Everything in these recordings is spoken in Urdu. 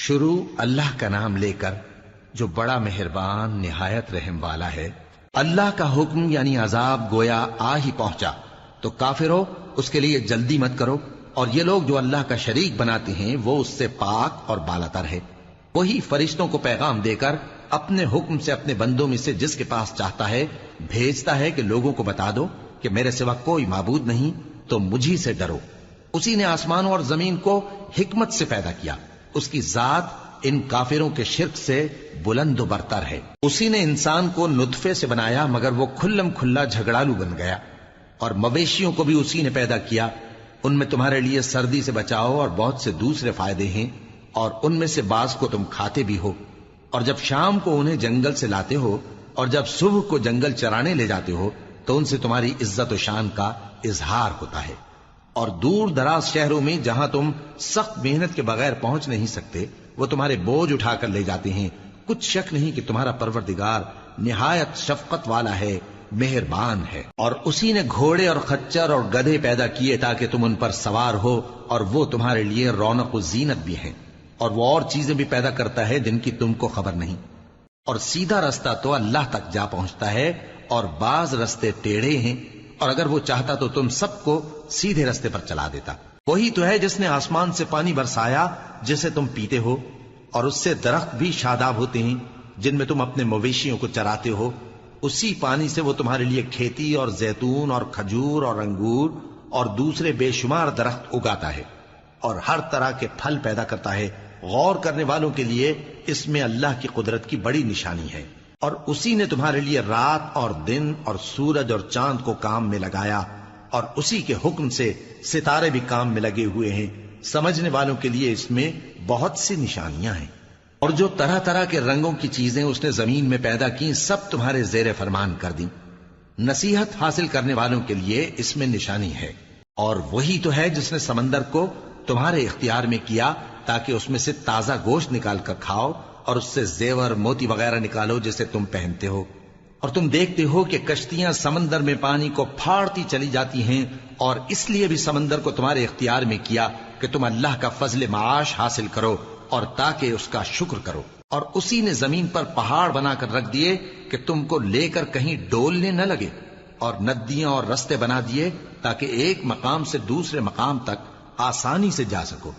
شروع اللہ کا نام لے کر جو بڑا مہربان نہایت رحم والا ہے۔ اللہ کا حکم یعنی عذاب گویا آ ہی پہنچا تو کافرو اس کے لیے جلدی مت کرو، اور یہ لوگ جو اللہ کا شریک بناتے ہیں وہ اس سے پاک اور بالاتر ہے۔ وہی فرشتوں کو پیغام دے کر اپنے حکم سے اپنے بندوں میں سے جس کے پاس چاہتا ہے بھیجتا ہے کہ لوگوں کو بتا دو کہ میرے سوا کوئی معبود نہیں، تو مجھی سے ڈرو۔ اسی نے آسمانوں اور زمین کو حکمت سے پیدا کیا، اس کی ذات ان کافروں کے شرک سے بلند و برتر ہے۔ اسی نے انسان کو نطفے سے بنایا مگر وہ کھلم کھلا جھگڑالو بن گیا، اور مویشیوں کو بھی اسی نے پیدا کیا، ان میں تمہارے لیے سردی سے بچاؤ اور بہت سے دوسرے فائدے ہیں، اور ان میں سے بعض کو تم کھاتے بھی ہو۔ اور جب شام کو انہیں جنگل سے لاتے ہو اور جب صبح کو جنگل چرانے لے جاتے ہو تو ان سے تمہاری عزت و شان کا اظہار ہوتا ہے۔ اور دور دراز شہروں میں جہاں تم سخت محنت کے بغیر پہنچ نہیں سکتے وہ تمہارے بوجھ اٹھا کر لے جاتے ہیں۔ کچھ شک نہیں کہ تمہارا پروردگار نہایت شفقت والا ہے، مہربان ہے۔ اور اسی نے گھوڑے اور خچر اور گدھے پیدا کیے تاکہ تم ان پر سوار ہو، اور وہ تمہارے لیے رونق و زینت بھی ہیں۔ اور وہ اور چیزیں بھی پیدا کرتا ہے جن کی تم کو خبر نہیں۔ اور سیدھا رستہ تو اللہ تک جا پہنچتا ہے، اور بعض رستے ٹیڑھے ہیں، اور اگر وہ چاہتا تو تم سب کو سیدھے رستے پر چلا دیتا۔ وہی تو ہے جس نے آسمان سے پانی برسایا جسے تم پیتے ہو، اور اس سے درخت بھی شاداب ہوتے ہیں جن میں تم اپنے مویشیوں کو چراتے ہو۔ اسی پانی سے وہ تمہارے لیے کھیتی اور زیتون اور کھجور اور انگور اور دوسرے بے شمار درخت اگاتا ہے، اور ہر طرح کے پھل پیدا کرتا ہے۔ غور کرنے والوں کے لیے اس میں اللہ کی قدرت کی بڑی نشانی ہے۔ اور اسی نے تمہارے لیے رات اور دن اور سورج اور چاند کو کام میں لگایا، اور اسی کے حکم سے ستارے بھی کام میں لگے ہوئے ہیں۔ سمجھنے والوں کے لیے اس میں بہت سی نشانیاں ہیں۔ اور جو طرح طرح کے رنگوں کی چیزیں اس نے زمین میں پیدا کی سب تمہارے زیر فرمان کر دیں۔ نصیحت حاصل کرنے والوں کے لیے اس میں نشانی ہے۔ اور وہی تو ہے جس نے سمندر کو تمہارے اختیار میں کیا تاکہ اس میں سے تازہ گوشت نکال کر کھاؤ، اور اس سے زیور موتی وغیرہ نکالو جسے تم پہنتے ہو۔ اور تم دیکھتے ہو کہ کشتیاں سمندر میں پانی کو پھاڑتی چلی جاتی ہیں، اور اس لیے بھی سمندر کو تمہارے اختیار میں کیا کہ تم اللہ کا فضل معاش حاصل کرو اور تاکہ اس کا شکر کرو۔ اور اسی نے زمین پر پہاڑ بنا کر رکھ دیے کہ تم کو لے کر کہیں ڈولنے نہ لگے، اور ندیاں اور رستے بنا دیے تاکہ ایک مقام سے دوسرے مقام تک آسانی سے جا سکو،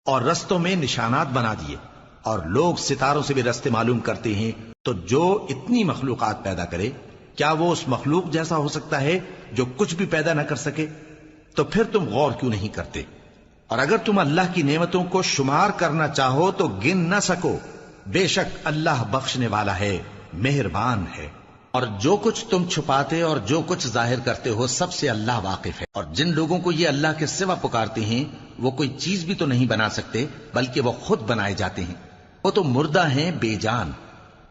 اور رستوں میں نشانات بنا دیے۔ اور لوگ ستاروں سے بھی رستے معلوم کرتے ہیں۔ تو جو اتنی مخلوقات پیدا کرے کیا وہ اس مخلوق جیسا ہو سکتا ہے جو کچھ بھی پیدا نہ کر سکے؟ تو پھر تم غور کیوں نہیں کرتے؟ اور اگر تم اللہ کی نعمتوں کو شمار کرنا چاہو تو گن نہ سکو۔ بے شک اللہ بخشنے والا ہے، مہربان ہے۔ اور جو کچھ تم چھپاتے اور جو کچھ ظاہر کرتے ہو سب سے اللہ واقف ہے۔ اور جن لوگوں کو یہ اللہ کے سوا پکارتے ہیں وہ کوئی چیز بھی تو نہیں بنا سکتے بلکہ وہ خود بنائے جاتے ہیں۔ وہ تو مردہ ہیں بے جان،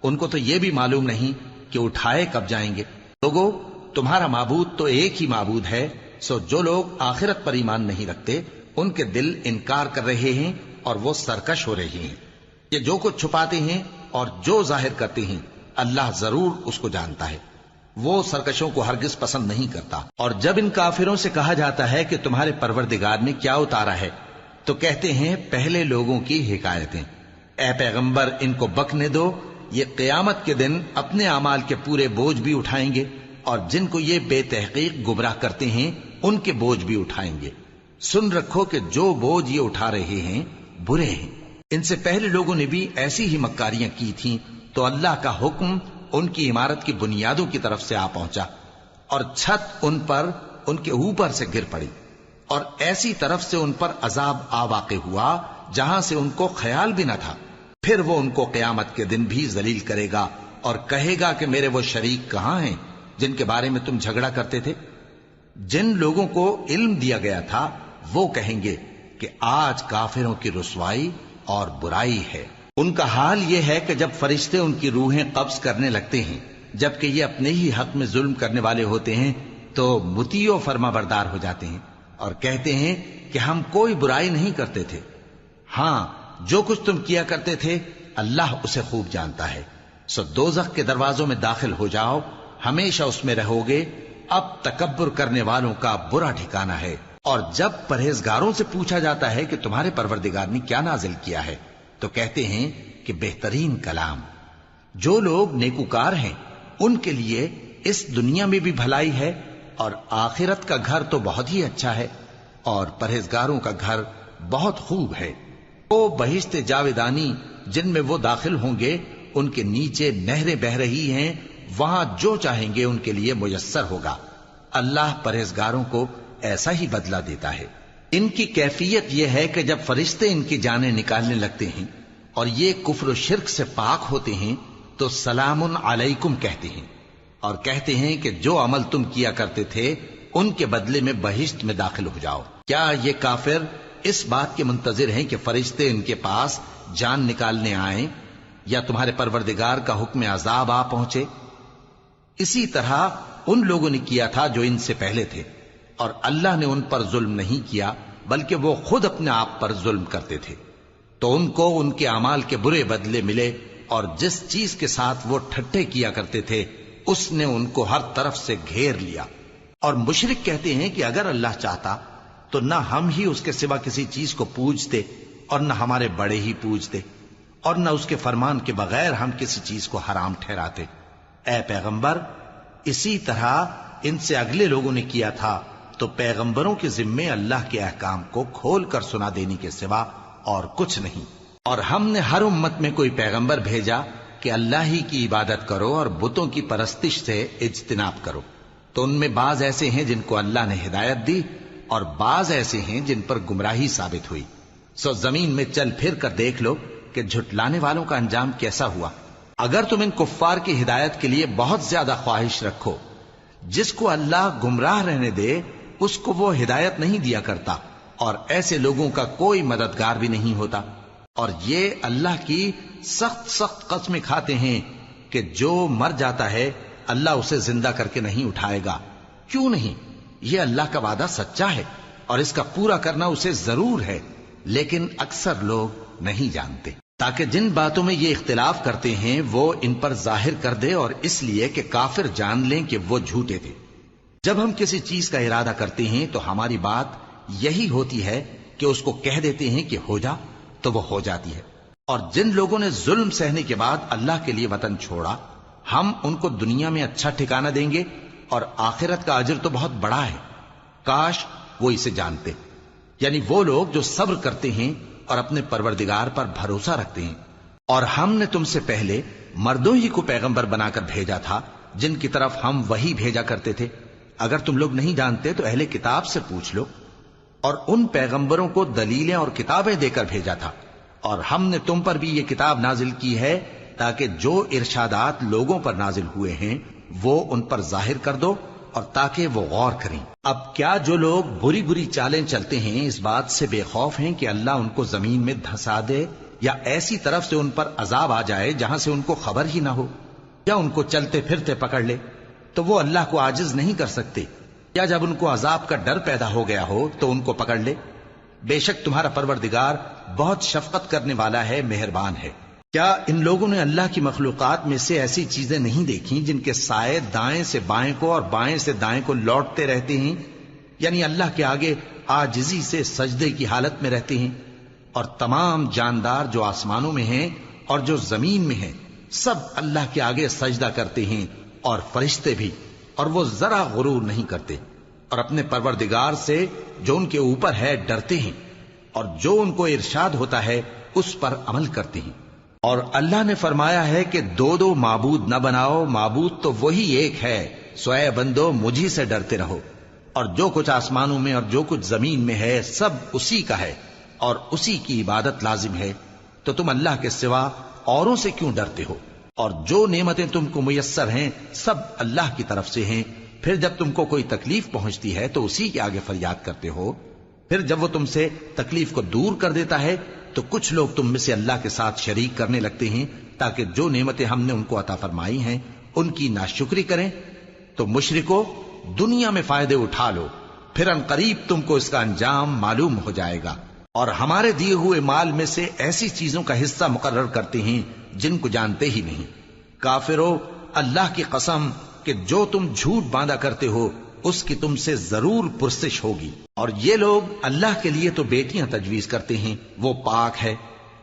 ان کو تو یہ بھی معلوم نہیں کہ اٹھائے کب جائیں گے۔ لوگو تمہارا معبود تو ایک ہی معبود ہے، سو جو لوگ آخرت پر ایمان نہیں رکھتے ان کے دل انکار کر رہے ہیں اور وہ سرکش ہو رہے ہیں۔ یہ جو کچھ چھپاتے ہیں اور جو ظاہر کرتے ہیں اللہ ضرور اس کو جانتا ہے، وہ سرکشوں کو ہرگز پسند نہیں کرتا۔ اور جب ان کافروں سے کہا جاتا ہے کہ تمہارے پروردگار نے کیا اتارا ہے تو کہتے ہیں پہلے لوگوں کی حکایتیں۔ اے پیغمبر ان کو بکنے دو، یہ قیامت کے دن اپنے اعمال کے پورے بوجھ بھی اٹھائیں گے، اور جن کو یہ بے تحقیق گمراہ کرتے ہیں ان کے بوجھ بھی اٹھائیں گے۔ سن رکھو کہ جو بوجھ یہ اٹھا رہے ہیں برے ہیں۔ ان سے پہلے لوگوں نے بھی ایسی ہی مکاریاں کی تھیں تو اللہ کا حکم ان کی عمارت کی بنیادوں کی طرف سے آ پہنچا، اور چھت ان پر ان کے اوپر سے گر پڑی، اور ایسی طرف سے ان پر عذاب آ واقع ہوا جہاں سے ان کو خیال بھی نہ تھا۔ پھر وہ ان کو قیامت کے دن بھی ذلیل کرے گا اور کہے گا کہ میرے وہ شریک کہاں ہیں جن کے بارے میں تم جھگڑا کرتے تھے؟ جن لوگوں کو علم دیا گیا تھا وہ کہیں گے کہ آج کافروں کی رسوائی اور برائی ہے۔ ان کا حال یہ ہے کہ جب فرشتے ان کی روحیں قبض کرنے لگتے ہیں جبکہ یہ اپنے ہی حق میں ظلم کرنے والے ہوتے ہیں تو مطیع و فرما بردار ہو جاتے ہیں اور کہتے ہیں کہ ہم کوئی برائی نہیں کرتے تھے۔ ہاں جو کچھ تم کیا کرتے تھے اللہ اسے خوب جانتا ہے۔ سو دوزخ کے دروازوں میں داخل ہو جاؤ، ہمیشہ اس میں رہو گے، اب تکبر کرنے والوں کا برا ٹھکانہ ہے۔ اور جب پرہیزگاروں سے پوچھا جاتا ہے کہ تمہارے پروردگار نے کیا نازل کیا ہے تو کہتے ہیں کہ بہترین کلام. جو لوگ نیکوکار ہیں ان کے لیے اس دنیا میں بھی بھلائی ہے اور آخرت کا گھر تو بہت ہی اچھا ہے، اور پرہیزگاروں کا گھر بہت خوب ہے. وہ بہشت جاویدانی جن میں وہ داخل ہوں گے، ان کے نیچے نہریں بہہ رہی ہیں، وہاں جو چاہیں گے ان کے لیے میسر ہوگا. اللہ پرہیزگاروں کو ایسا ہی بدلہ دیتا ہے. ان کی کیفیت یہ ہے کہ جب فرشتے ان کی جانیں نکالنے لگتے ہیں اور یہ کفر و شرک سے پاک ہوتے ہیں تو سلام علیکم کہتے ہیں، اور کہتے ہیں کہ جو عمل تم کیا کرتے تھے ان کے بدلے میں بہشت میں داخل ہو جاؤ. کیا یہ کافر اس بات کے منتظر ہیں کہ فرشتے ان کے پاس جان نکالنے آئیں یا تمہارے پروردگار کا حکم عذاب آ پہنچے؟ اسی طرح ان لوگوں نے کیا تھا جو ان سے پہلے تھے، اور اللہ نے ان پر ظلم نہیں کیا بلکہ وہ خود اپنے آپ پر ظلم کرتے تھے. تو ان کو ان کے اعمال کے برے بدلے ملے، اور جس چیز کے ساتھ وہ ٹھٹھے کیا کرتے تھے اس نے ان کو ہر طرف سے گھیر لیا. اور مشرک کہتے ہیں کہ اگر اللہ چاہتا تو نہ ہم ہی اس کے سوا کسی چیز کو پوجتے اور نہ ہمارے بڑے ہی پوجتے، اور نہ اس کے فرمان کے بغیر ہم کسی چیز کو حرام ٹھہراتے. اے پیغمبر، اسی طرح ان سے اگلے لوگوں نے کیا تھا، تو پیغمبروں کے ذمے اللہ کے احکام کو کھول کر سنا دینے کے سوا اور کچھ نہیں. اور ہم نے ہر امت میں کوئی پیغمبر بھیجا کہ اللہ ہی کی عبادت کرو اور بتوں کی پرستش سے اجتناب کرو. تو ان میں بعض ایسے ہیں جن کو اللہ نے ہدایت دی اور بعض ایسے ہیں جن پر گمراہی ثابت ہوئی. سو زمین میں چل پھر کر دیکھ لو کہ جھٹلانے والوں کا انجام کیسا ہوا. اگر تم ان کفار کی ہدایت کے لیے بہت زیادہ خواہش رکھو، جس کو اللہ گمراہ رہنے دے اس کو وہ ہدایت نہیں دیا کرتا، اور ایسے لوگوں کا کوئی مددگار بھی نہیں ہوتا. اور یہ اللہ کی سخت سخت قسمیں کھاتے ہیں کہ جو مر جاتا ہے اللہ اسے زندہ کر کے نہیں اٹھائے گا. کیوں نہیں؟ یہ اللہ کا وعدہ سچا ہے اور اس کا پورا کرنا اسے ضرور ہے، لیکن اکثر لوگ نہیں جانتے. تاکہ جن باتوں میں یہ اختلاف کرتے ہیں وہ ان پر ظاہر کر دے، اور اس لیے کہ کافر جان لیں کہ وہ جھوٹے تھے. جب ہم کسی چیز کا ارادہ کرتے ہیں تو ہماری بات یہی ہوتی ہے کہ اس کو کہہ دیتے ہیں کہ ہو جا، تو وہ ہو جاتی ہے. اور جن لوگوں نے ظلم سہنے کے بعد اللہ کے لیے وطن چھوڑا، ہم ان کو دنیا میں اچھا ٹھکانہ دیں گے، اور آخرت کا اجر تو بہت بڑا ہے. کاش وہ اسے جانتے. یعنی وہ لوگ جو صبر کرتے ہیں اور اپنے پروردگار پر بھروسہ رکھتے ہیں. اور ہم نے تم سے پہلے مردوں ہی کو پیغمبر بنا کر بھیجا تھا جن کی طرف ہم وہی بھیجا کرتے تھے. اگر تم لوگ نہیں جانتے تو اہل کتاب سے پوچھ لو. اور ان پیغمبروں کو دلیلیں اور کتابیں دے کر بھیجا تھا، اور ہم نے تم پر بھی یہ کتاب نازل کی ہے تاکہ جو ارشادات لوگوں پر نازل ہوئے ہیں وہ ان پر ظاہر کر دو، اور تاکہ وہ غور کریں. اب کیا جو لوگ بری بری چالیں چلتے ہیں اس بات سے بے خوف ہیں کہ اللہ ان کو زمین میں دھسا دے، یا ایسی طرف سے ان پر عذاب آ جائے جہاں سے ان کو خبر ہی نہ ہو، یا ان کو چلتے پھرتے پکڑ لے تو وہ اللہ کو عاجز نہیں کر سکتے، یا جب ان کو عذاب کا ڈر پیدا ہو گیا ہو تو ان کو پکڑ لے؟ بے شک تمہارا پروردگار بہت شفقت کرنے والا ہے، مہربان ہے. کیا ان لوگوں نے اللہ کی مخلوقات میں سے ایسی چیزیں نہیں دیکھی جن کے سائے دائیں سے بائیں کو اور بائیں سے دائیں کو لوٹتے رہتے ہیں؟ یعنی اللہ کے آگے عاجزی سے سجدے کی حالت میں رہتے ہیں. اور تمام جاندار جو آسمانوں میں ہیں اور جو زمین میں ہیں سب اللہ کے آگے سجدہ کرتے ہیں، اور فرشتے بھی، اور وہ ذرا غرور نہیں کرتے، اور اپنے پروردگار سے جو ان کے اوپر ہے ڈرتے ہیں، اور جو ان کو ارشاد ہوتا ہے اس پر عمل کرتے ہیں. اور اللہ نے فرمایا ہے کہ دو دو معبود نہ بناؤ، معبود تو وہی ایک ہے، سو اے بندو مجھی سے ڈرتے رہو. اور جو کچھ آسمانوں میں اور جو کچھ زمین میں ہے سب اسی کا ہے، اور اسی کی عبادت لازم ہے. تو تم اللہ کے سوا اوروں سے کیوں ڈرتے ہو؟ اور جو نعمتیں تم کو میسر ہیں سب اللہ کی طرف سے ہیں. پھر جب تم کو کوئی تکلیف پہنچتی ہے تو اسی کے آگے فریاد کرتے ہو. پھر جب وہ تم سے تکلیف کو دور کر دیتا ہے تو کچھ لوگ تم میں سے اللہ کے ساتھ شریک کرنے لگتے ہیں تاکہ جو نعمتیں ہم نے ان کو عطا فرمائی ہیں ان کی ناشکری کریں. تو مشرکو دنیا میں فائدے اٹھا لو، پھر ان قریب تم کو اس کا انجام معلوم ہو جائے گا. اور ہمارے دیے ہوئے مال میں سے ایسی چیزوں کا حصہ مقرر کرتے ہیں جن کو جانتے ہی نہیں. کافرو، اللہ کی قسم کہ جو تم جھوٹ باندھا کرتے ہو اس کی تم سے ضرور پرسش ہوگی. اور یہ لوگ اللہ کے لیے تو بیٹیاں تجویز کرتے ہیں، وہ پاک ہے،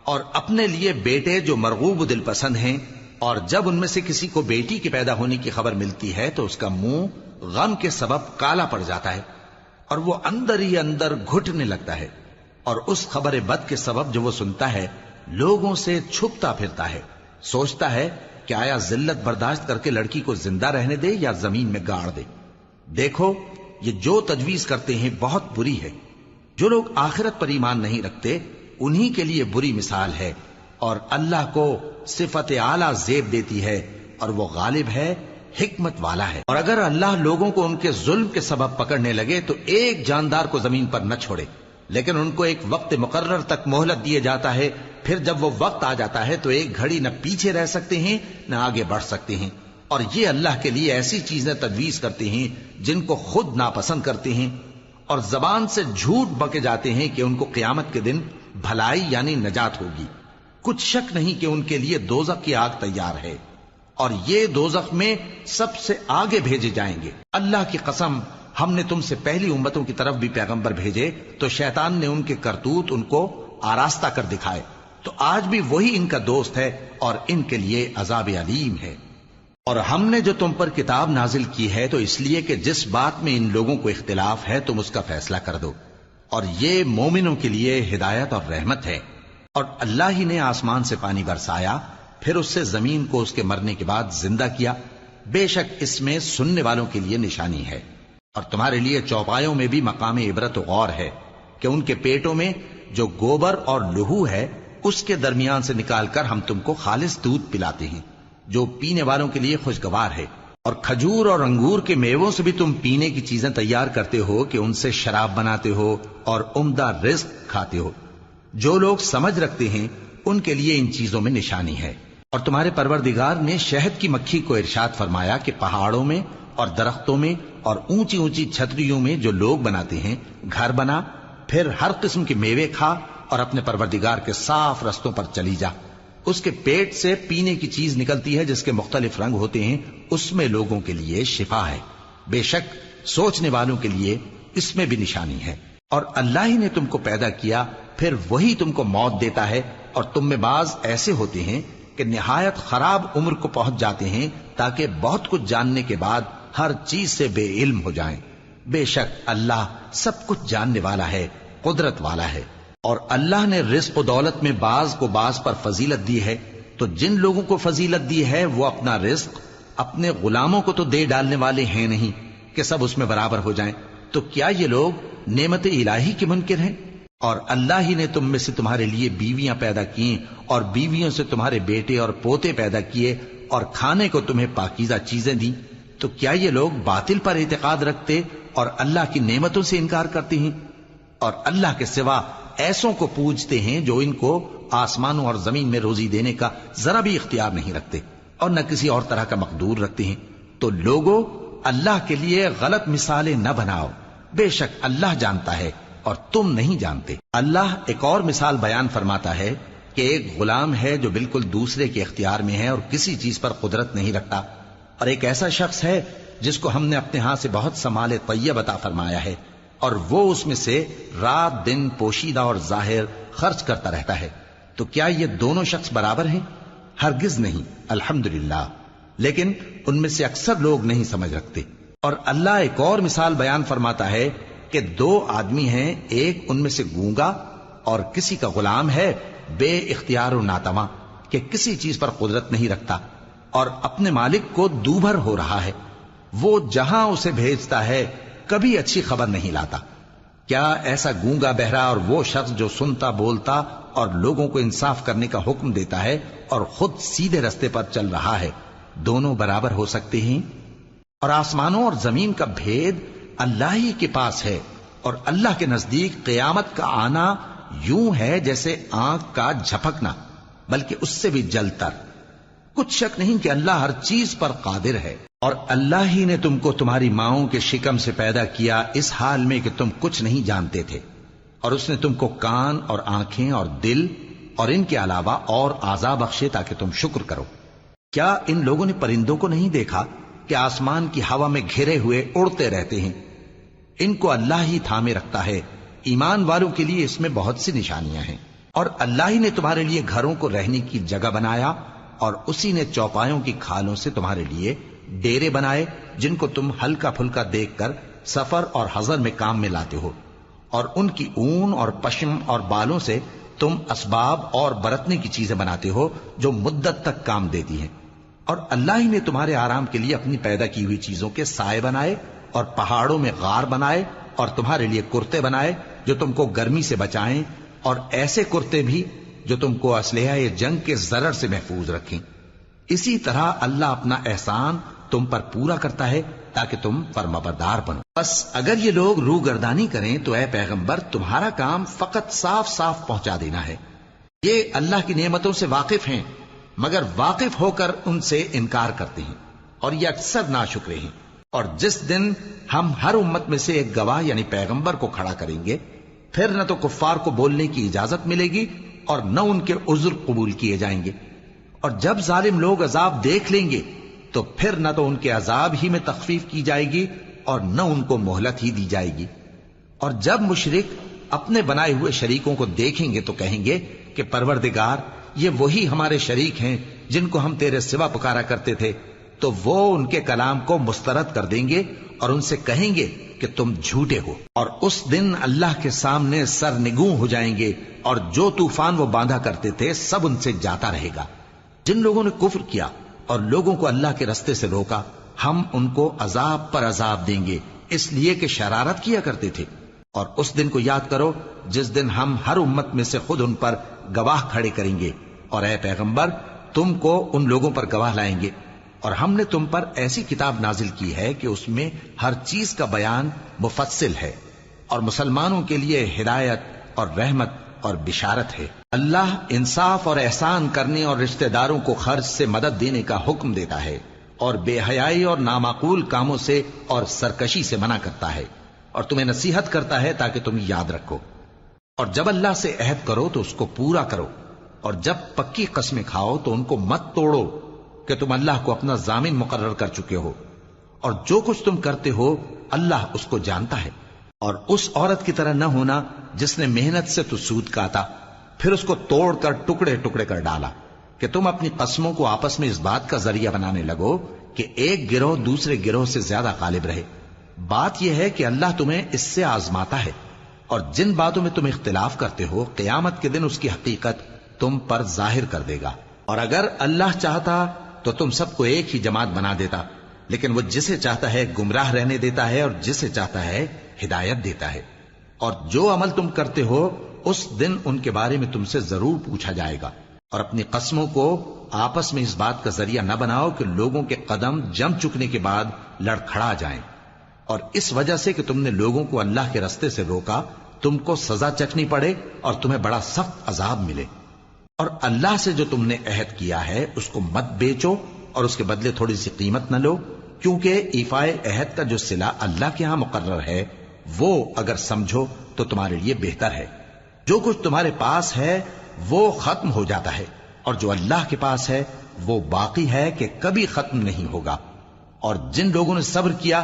اور اپنے لیے بیٹے جو مرغوب دل پسند ہیں، اور جب ان میں سے کسی کو بیٹی کے پیدا ہونے کی خبر ملتی ہے تو اس کا منہ غم کے سبب کالا پڑ جاتا ہے اور وہ اندر ہی اندر گھٹنے لگتا ہے، اور اس خبر بد کے سبب جو وہ سنتا ہے لوگوں سے چھپتا پھرتا ہے، سوچتا ہے کہ آیا ذلت برداشت کر کے لڑکی کو زندہ رہنے دے یا زمین میں گاڑ دے۔ دیکھو یہ جو تجویز کرتے ہیں بہت بری ہے۔ جو لوگ آخرت پر ایمان نہیں رکھتے انہی کے لیے بری مثال ہے، اور اللہ کو صفت اعلیٰ زیب دیتی ہے، اور وہ غالب ہے، حکمت والا ہے۔ اور اگر اللہ لوگوں کو ان کے ظلم کے سبب پکڑنے لگے تو ایک جاندار کو زمین پر نہ چھوڑے، لیکن ان کو ایک وقت مقرر تک مہلت دیے جاتا ہے، پھر جب وہ وقت آ جاتا ہے تو ایک گھڑی نہ پیچھے رہ سکتے ہیں نہ آگے بڑھ سکتے ہیں۔ اور یہ اللہ کے لیے ایسی چیزیں تجویز کرتے ہیں جن کو خود ناپسند کرتے ہیں، اور زبان سے جھوٹ بکے جاتے ہیں کہ ان کو قیامت کے دن بھلائی یعنی نجات ہوگی۔ کچھ شک نہیں کہ ان کے لیے دوزخ کی آگ تیار ہے، اور یہ دوزخ میں سب سے آگے بھیجے جائیں گے۔ اللہ کی قسم، ہم نے تم سے پہلی امتوں کی طرف بھی پیغمبر بھیجے تو شیطان نے ان کے کرتوت ان کو آراستہ کر دکھائے، تو آج بھی وہی ان کا دوست ہے اور ان کے لیے عذاب علیم ہے۔ اور ہم نے جو تم پر کتاب نازل کی ہے تو اس لیے کہ جس بات میں ان لوگوں کو اختلاف ہے تم اس کا فیصلہ کر دو، اور یہ مومنوں کے لیے ہدایت اور رحمت ہے۔ اور اللہ ہی نے آسمان سے پانی برسایا، پھر اس سے زمین کو اس کے مرنے کے بعد زندہ کیا، بے شک اس میں سننے والوں کے لیے نشانی ہے۔ اور تمہارے لیے چوپایوں میں بھی مقام عبرت و غور ہے کہ ان کے پیٹوں میں جو گوبر اور لہو ہے اس کے درمیان سے نکال کر ہم تم کو خالص دودھ پلاتے ہیں جو پینے والوں کے لیے خوشگوار ہے، اور کھجور اور انگور کے میووں سے بھی تم پینے کی چیزیں تیار کرتے ہو کہ ان سے شراب بناتے ہو اور عمدہ رزق کھاتے ہو۔ جو لوگ سمجھ رکھتے ہیں ان کے لیے ان چیزوں میں نشانی ہے۔ اور تمہارے پروردگار نے شہد کی مکھی کو ارشاد فرمایا کہ پہاڑوں میں اور درختوں میں اور اونچی اونچی چھتریوں میں جو لوگ بناتے ہیں گھر بنا، پھر ہر قسم کے میوے کھا اور اپنے پروردگار کے صاف رستوں پر چلی جا۔ اس کے پیٹ سے پینے کی چیز نکلتی ہے جس کے مختلف رنگ ہوتے ہیں، اس میں لوگوں کے لیے شفا ہے، بے شک سوچنے والوں کے لیے اس میں بھی نشانی ہے۔ اور اللہ ہی نے تم کو پیدا کیا، پھر وہی تم کو موت دیتا ہے، اور تم میں بعض ایسے ہوتے ہیں کہ نہایت خراب عمر کو پہنچ جاتے ہیں تاکہ بہت کچھ جاننے کے بعد ہر چیز سے بے علم ہو جائیں۔ بے شک اللہ سب کچھ جاننے والا ہے، قدرت والا ہے۔ اور اللہ نے رزق و دولت میں بعض کو بعض پر فضیلت دی ہے، تو جن لوگوں کو فضیلت دی ہے وہ اپنا رزق اپنے غلاموں کو تو دے ڈالنے والے ہیں نہیں کہ سب اس میں برابر ہو جائیں، تو کیا یہ لوگ نعمت الہی کے منکر ہیں؟ اور اللہ ہی نے تم میں سے تمہارے لیے بیویاں پیدا کی اور بیویوں سے تمہارے بیٹے اور پوتے پیدا کیے اور کھانے کو تمہیں پاکیزہ چیزیں دیں، تو کیا یہ لوگ باطل پر اعتقاد رکھتے اور اللہ کی نعمتوں سے انکار کرتے ہیں؟ اور اللہ کے سوا ایسوں کو پوجتے ہیں جو ان کو آسمانوں اور زمین میں روزی دینے کا ذرا بھی اختیار نہیں رکھتے اور نہ کسی اور طرح کا مقدور رکھتے ہیں۔ تو لوگوں اللہ کے لیے غلط مثالیں نہ بناؤ، بے شک اللہ جانتا ہے اور تم نہیں جانتے۔ اللہ ایک اور مثال بیان فرماتا ہے کہ ایک غلام ہے جو بالکل دوسرے کے اختیار میں ہے اور کسی چیز پر قدرت نہیں رکھتا، اور ایک ایسا شخص ہے جس کو ہم نے اپنے ہاں سے بہت سا مال طیب عطا فرمایا ہے اور وہ اس میں سے رات دن پوشیدہ اور ظاہر خرچ کرتا رہتا ہے، تو کیا یہ دونوں شخص برابر ہیں؟ ہرگز نہیں، الحمدللہ، لیکن ان میں سے اکثر لوگ نہیں سمجھ رکھتے۔ اور اللہ ایک اور مثال بیان فرماتا ہے کہ دو آدمی ہیں، ایک ان میں سے گونگا اور کسی کا غلام ہے بے اختیار و ناتواں کہ کسی چیز پر قدرت نہیں رکھتا اور اپنے مالک کو دوبھر ہو رہا ہے، وہ جہاں اسے بھیجتا ہے کبھی اچھی خبر نہیں لاتا۔ کیا ایسا گونگا بہرا اور وہ شخص جو سنتا بولتا اور لوگوں کو انصاف کرنے کا حکم دیتا ہے اور خود سیدھے رستے پر چل رہا ہے، دونوں برابر ہو سکتے ہیں؟ اور آسمانوں اور زمین کا بھید اللہ ہی کے پاس ہے، اور اللہ کے نزدیک قیامت کا آنا یوں ہے جیسے آنکھ کا جھپکنا، بلکہ اس سے بھی جلتر۔ کچھ شک نہیں کہ اللہ ہر چیز پر قادر ہے۔ اور اللہ ہی نے تم کو تمہاری ماؤں کے شکم سے پیدا کیا اس حال میں کہ تم کچھ نہیں جانتے تھے، اور اس نے تم کو کان اور آنکھیں اور دل اور ان کے علاوہ اور اعضاء بخشے تاکہ تم شکر کرو۔ کیا ان لوگوں نے پرندوں کو نہیں دیکھا کہ آسمان کی ہوا میں گھرے ہوئے اڑتے رہتے ہیں؟ ان کو اللہ ہی تھامے رکھتا ہے۔ ایمان والوں کے لیے اس میں بہت سی نشانیاں ہیں۔ اور اللہ ہی نے تمہارے لیے گھروں کو رہنے کی جگہ بنایا، اور اسی نے چوپایوں کی کھالوں سے تمہارے لیے ڈیرے بنائے جن کو تم ہلکا پھلکا دیکھ کر سفر اور حضر میں کام میں لاتے ہو، اور ان کی اون اور پشم اور بالوں سے تم اسباب اور برتنے کی چیزیں بناتے ہو جو مدت تک کام دیتی ہیں۔ اور اللہ ہی نے تمہارے آرام کے لیے اپنی پیدا کی ہوئی چیزوں کے سائے بنائے، اور پہاڑوں میں غار بنائے، اور تمہارے لیے کرتے بنائے جو تم کو گرمی سے بچائیں، اور ایسے کرتے بھی جو تم کو اسلحہ جنگ کے ضرر سے محفوظ رکھیں۔ اسی طرح اللہ اپنا احسان تم پر پورا کرتا ہے تاکہ تم فرمانبردار بنو۔ بس اگر یہ لوگ روگردانی کریں تو اے پیغمبر تمہارا کام فقط صاف صاف پہنچا دینا ہے۔ یہ اللہ کی نعمتوں سے واقف ہیں مگر واقف ہو کر ان سے انکار کرتے ہیں، اور یہ اکثر ناشکرے ہیں۔ اور جس دن ہم ہر امت میں سے ایک گواہ یعنی پیغمبر کو کھڑا کریں گے، پھر نہ تو کفار کو بولنے کی اجازت ملے گی اور نہ ان کے عذر قبول کیے جائیں گے۔ اور جب ظالم لوگ عذاب دیکھ لیں گے تو پھر نہ تو ان کے عذاب ہی میں تخفیف کی جائے گی اور نہ ان کو مہلت ہی دی جائے گی۔ اور جب مشرک اپنے بنائے ہوئے شریکوں کو دیکھیں گے تو کہیں گے کہ پروردگار، یہ وہی ہمارے شریک ہیں جن کو ہم تیرے سوا پکارا کرتے تھے، تو وہ ان کے کلام کو مسترد کر دیں گے اور ان سے کہیں گے کہ تم جھوٹے ہو۔ اور اس دن اللہ کے سامنے سرنگوں ہو جائیں گے، اور جو طوفان وہ باندھا کرتے تھے سب ان سے جاتا رہے گا۔ جن لوگوں نے کفر کیا اور لوگوں کو اللہ کے رستے سے روکا، ہم ان کو عذاب پر عذاب دیں گے اس لیے کہ شرارت کیا کرتے تھے۔ اور اس دن کو یاد کرو جس دن ہم ہر امت میں سے خود ان پر گواہ کھڑے کریں گے، اور اے پیغمبر تم کو ان لوگوں پر گواہ لائیں گے۔ اور ہم نے تم پر ایسی کتاب نازل کی ہے کہ اس میں ہر چیز کا بیان مفصل ہے، اور مسلمانوں کے لیے ہدایت اور رحمت اور بشارت ہے۔ اللہ انصاف اور احسان کرنے اور رشتہ داروں کو خرچ سے مدد دینے کا حکم دیتا ہے، اور بے حیائی اور نامعقول کاموں سے اور سرکشی سے منع کرتا ہے، اور تمہیں نصیحت کرتا ہے تاکہ تم یاد رکھو۔ اور جب اللہ سے عہد کرو تو اس کو پورا کرو، اور جب پکی قسمیں کھاؤ تو ان کو مت توڑو کہ تم اللہ کو اپنا ضامن مقرر کر چکے ہو، اور جو کچھ تم کرتے ہو اللہ اس کو جانتا ہے۔ اور اس عورت کی طرح نہ ہونا جس نے محنت سے تو سود کاتا پھر اس کو توڑ کر ٹکڑے ٹکڑے کر ڈالا، کہ تم اپنی قسموں کو آپس میں اس بات کا ذریعہ بنانے لگو کہ ایک گروہ دوسرے گروہ سے زیادہ غالب رہے۔ بات یہ ہے کہ اللہ تمہیں اس سے آزماتا ہے، اور جن باتوں میں تم اختلاف کرتے ہو قیامت کے دن اس کی حقیقت تم پر ظاہر کر دے گا۔ اور اگر اللہ چاہتا تو تم سب کو ایک ہی جماعت بنا دیتا، لیکن وہ جسے چاہتا ہے گمراہ رہنے دیتا ہے اور جسے چاہتا ہے ہدایت دیتا ہے۔ اور جو عمل تم کرتے ہو اس دن ان کے بارے میں تم سے ضرور پوچھا جائے گا۔ اور اپنی قسموں کو آپس میں اس بات کا ذریعہ نہ بناؤ کہ لوگوں کے قدم جم چکنے کے بعد لڑکھڑا جائیں، اور اس وجہ سے کہ تم نے لوگوں کو اللہ کے رستے سے روکا تم کو سزا چکھنی پڑے اور تمہیں بڑا سخت عذاب ملے۔ اور اللہ سے جو تم نے عہد کیا ہے اس کو مت بیچو اور اس کے بدلے تھوڑی سی قیمت نہ لو، کیونکہ ایفائے عہد کا جو صلہ اللہ کے ہاں مقرر ہے وہ اگر سمجھو تو تمہارے لیے بہتر ہے۔ جو کچھ تمہارے پاس ہے وہ ختم ہو جاتا ہے، اور جو اللہ کے پاس ہے وہ باقی ہے کہ کبھی ختم نہیں ہوگا۔ اور جن لوگوں نے صبر کیا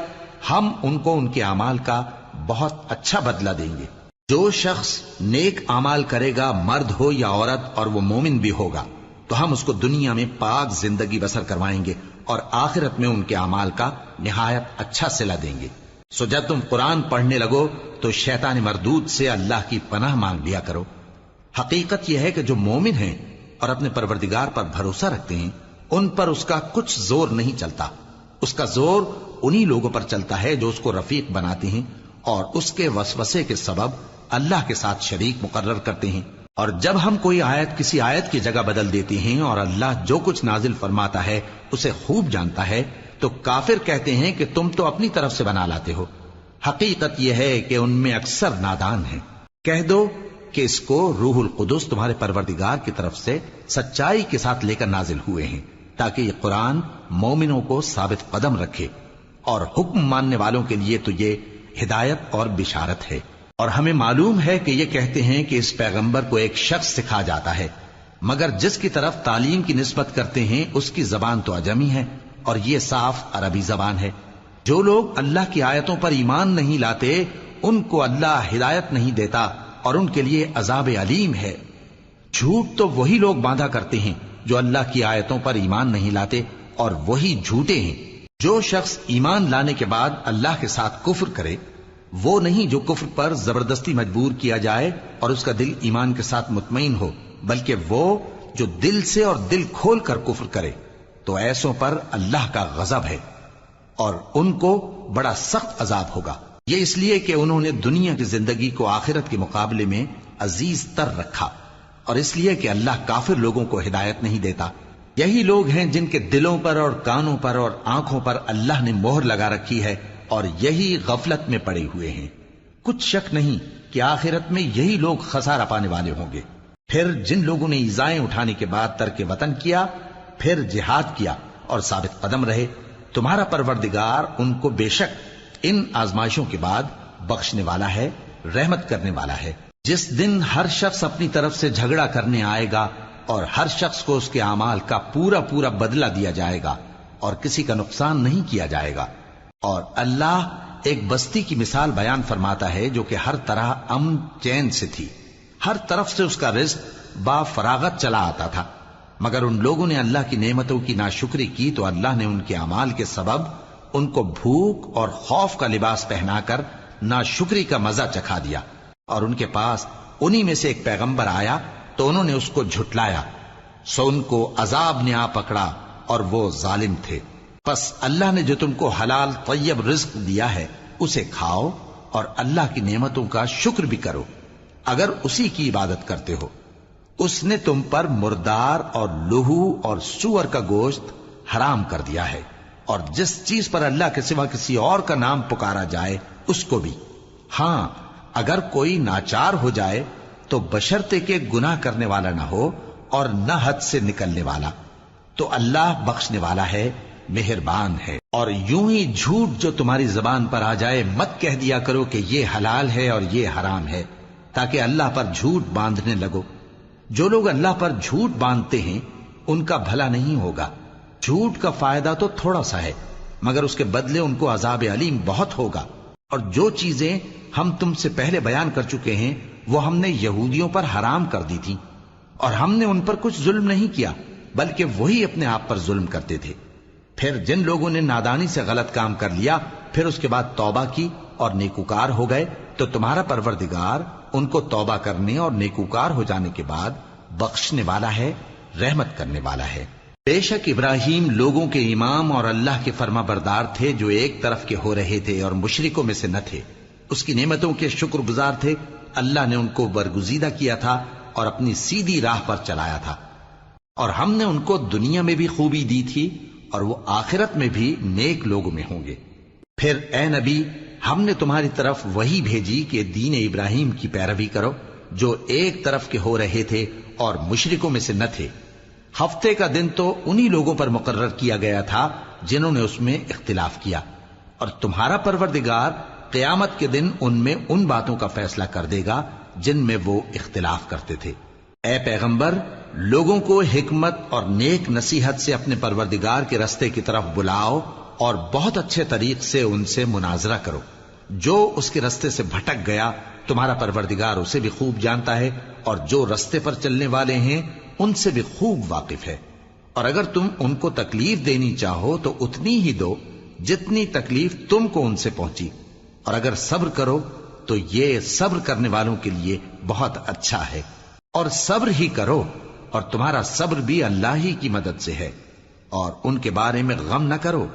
ہم ان کو ان کے اعمال کا بہت اچھا بدلہ دیں گے۔ جو شخص نیک اعمال کرے گا مرد ہو یا عورت اور وہ مومن بھی ہوگا تو ہم اس کو دنیا میں پاک زندگی بسر کروائیں گے اور آخرت میں ان کے اعمال کا نہایت اچھا صلہ دیں گے۔ سو جب تم قرآن پڑھنے لگو تو شیطان مردود سے اللہ کی پناہ مانگ لیا کرو۔ حقیقت یہ ہے کہ جو مومن ہیں اور اپنے پروردگار پر بھروسہ رکھتے ہیں ان پر اس کا کچھ زور نہیں چلتا۔ اس کا زور انہی لوگوں پر چلتا ہے جو اس کو رفیق بناتے ہیں اور اس کے وسوسے کے سبب اللہ کے ساتھ شریک مقرر کرتے ہیں۔ اور جب ہم کوئی آیت کسی آیت کی جگہ بدل دیتے ہیں اور اللہ جو کچھ نازل فرماتا ہے اسے خوب جانتا ہے تو کافر کہتے ہیں کہ تم تو اپنی طرف سے بنا لاتے ہو۔ حقیقت یہ ہے کہ ان میں اکثر نادان ہیں۔ کہہ دو کہ اس کو روح القدس تمہارے پروردگار کی طرف سے سچائی کے ساتھ لے کر نازل ہوئے ہیں تاکہ یہ قرآن مومنوں کو ثابت قدم رکھے، اور حکم ماننے والوں کے لیے تو یہ ہدایت اور بشارت ہے۔ اور ہمیں معلوم ہے کہ یہ کہتے ہیں کہ اس پیغمبر کو ایک شخص سکھا جاتا ہے، مگر جس کی طرف تعلیم کی نسبت کرتے ہیں اس کی زبان تو عجمی ہے اور یہ صاف عربی زبان ہے۔ جو لوگ اللہ کی آیتوں پر ایمان نہیں لاتے ان کو اللہ ہدایت نہیں دیتا اور ان کے لیے عذاب علیم ہے۔ جھوٹ تو وہی لوگ باندھا کرتے ہیں جو اللہ کی آیتوں پر ایمان نہیں لاتے، اور وہی جھوٹے ہیں۔ جو شخص ایمان لانے کے بعد اللہ کے ساتھ کفر کرے، وہ نہیں جو کفر پر زبردستی مجبور کیا جائے اور اس کا دل ایمان کے ساتھ مطمئن ہو، بلکہ وہ جو دل سے اور دل کھول کر کفر کرے، تو ایسوں پر اللہ کا غضب ہے اور ان کو بڑا سخت عذاب ہوگا۔ یہ اس لیے کہ انہوں نے دنیا کی زندگی کو آخرت کے مقابلے میں عزیز تر رکھا، اور اس لیے کہ اللہ کافر لوگوں کو ہدایت نہیں دیتا۔ یہی لوگ ہیں جن کے دلوں پر اور کانوں پر اور آنکھوں پر اللہ نے مہر لگا رکھی ہے، اور یہی غفلت میں پڑے ہوئے ہیں۔ کچھ شک نہیں کہ آخرت میں یہی لوگ خسارہ پانے والے ہوں گے۔ پھر جن لوگوں نے ایذائیں اٹھانے کے بعد ترک وطن کیا، پھر جہاد کیا اور ثابت قدم رہے، تمہارا پروردگار ان کو بے شک ان آزمائشوں کے بعد بخشنے والا ہے، رحمت کرنے والا ہے۔ جس دن ہر شخص اپنی طرف سے جھگڑا کرنے آئے گا اور ہر شخص کو اس کے اعمال کا پورا پورا بدلہ دیا جائے گا اور کسی کا نقصان نہیں کیا جائے گا۔ اور اللہ ایک بستی کی مثال بیان فرماتا ہے جو کہ ہر طرح امن چین سے تھی، ہر طرف سے اس کا رزق با فراغت چلا آتا تھا، مگر ان لوگوں نے اللہ کی نعمتوں کی ناشکری کی تو اللہ نے ان کے اعمال کے سبب ان کو بھوک اور خوف کا لباس پہنا کر ناشکری کا مزہ چکھا دیا۔ اور ان کے پاس انہی میں سے ایک پیغمبر آیا تو انہوں نے اس کو جھٹلایا، سو ان کو عذاب نے آ پکڑا اور وہ ظالم تھے۔ پس اللہ نے جو تم کو حلال طیب رزق دیا ہے اسے کھاؤ اور اللہ کی نعمتوں کا شکر بھی کرو اگر اسی کی عبادت کرتے ہو۔ اس نے تم پر مردار اور لہو اور سور کا گوشت حرام کر دیا ہے، اور جس چیز پر اللہ کے سوا کسی اور کا نام پکارا جائے اس کو بھی۔ ہاں، اگر کوئی ناچار ہو جائے تو بشرطے کہ گناہ کرنے والا نہ ہو اور نہ حد سے نکلنے والا، تو اللہ بخشنے والا ہے، مہربان ہے۔ اور یوں ہی جھوٹ جو تمہاری زبان پر آ جائے مت کہہ دیا کرو کہ یہ حلال ہے اور یہ حرام ہے، تاکہ اللہ پر جھوٹ باندھنے لگو۔ جو لوگ اللہ پر جھوٹ باندھتے ہیں ان کا بھلا نہیں ہوگا۔ جھوٹ کا فائدہ تو تھوڑا سا ہے، مگر اس کے بدلے ان کو عذاب علیم بہت ہوگا۔ اور جو چیزیں ہم تم سے پہلے بیان کر چکے ہیں وہ ہم نے یہودیوں پر حرام کر دی تھی، اور ہم نے ان پر کچھ ظلم نہیں کیا بلکہ وہی اپنے آپ پر ظلم کرتے تھے۔ پھر جن لوگوں نے نادانی سے غلط کام کر لیا پھر اس کے بعد توبہ کی اور نیکوکار ہو گئے تو تمہارا پروردگار ان کو توبہ کرنے اور نیکوکار ہو جانے کے بعد بخشنے والا ہے، رحمت کرنے والا ہے۔ بے شک ابراہیم لوگوں کے امام اور اللہ کے فرما بردار تھے جو ایک طرف کے ہو رہے تھے اور مشرکوں میں سے نہ تھے۔ اس کی نعمتوں کے شکر گزار تھے۔ اللہ نے ان کو برگزیدہ کیا تھا اور اپنی سیدھی راہ پر چلایا تھا، اور ہم نے ان کو دنیا میں بھی خوبی دی تھی اور وہ آخرت میں بھی نیک لوگوں میں ہوں گے۔ پھر اے نبی، ہم نے تمہاری طرف وہی بھیجی کہ دین ابراہیم کی پیروی کرو جو ایک طرف کے ہو رہے تھے اور مشرکوں میں سے نہ تھے۔ ہفتے کا دن تو انہی لوگوں پر مقرر کیا گیا تھا جنہوں نے اس میں اختلاف کیا، اور تمہارا پروردگار قیامت کے دن ان میں ان باتوں کا فیصلہ کر دے گا جن میں وہ اختلاف کرتے تھے۔ اے پیغمبر، لوگوں کو حکمت اور نیک نصیحت سے اپنے پروردگار کے رستے کی طرف بلاؤ اور بہت اچھے طریق سے ان سے مناظرہ کرو۔ جو اس کے رستے سے بھٹک گیا تمہارا پروردگار اسے بھی خوب جانتا ہے، اور جو رستے پر چلنے والے ہیں ان سے بھی خوب واقف ہے۔ اور اگر تم ان کو تکلیف دینی چاہو تو اتنی ہی دو جتنی تکلیف تم کو ان سے پہنچی، اور اگر صبر کرو تو یہ صبر کرنے والوں کے لیے بہت اچھا ہے۔ اور صبر ہی کرو، اور تمہارا صبر بھی اللہ ہی کی مدد سے ہے، اور ان کے بارے میں غم نہ کرو،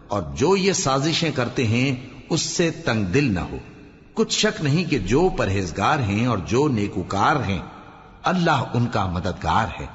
اور جو یہ سازشیں کرتے ہیں اس سے تنگ دل نہ ہو۔ کچھ شک نہیں کہ جو پرہیزگار ہیں اور جو نیکوکار ہیں اللہ ان کا مددگار ہے۔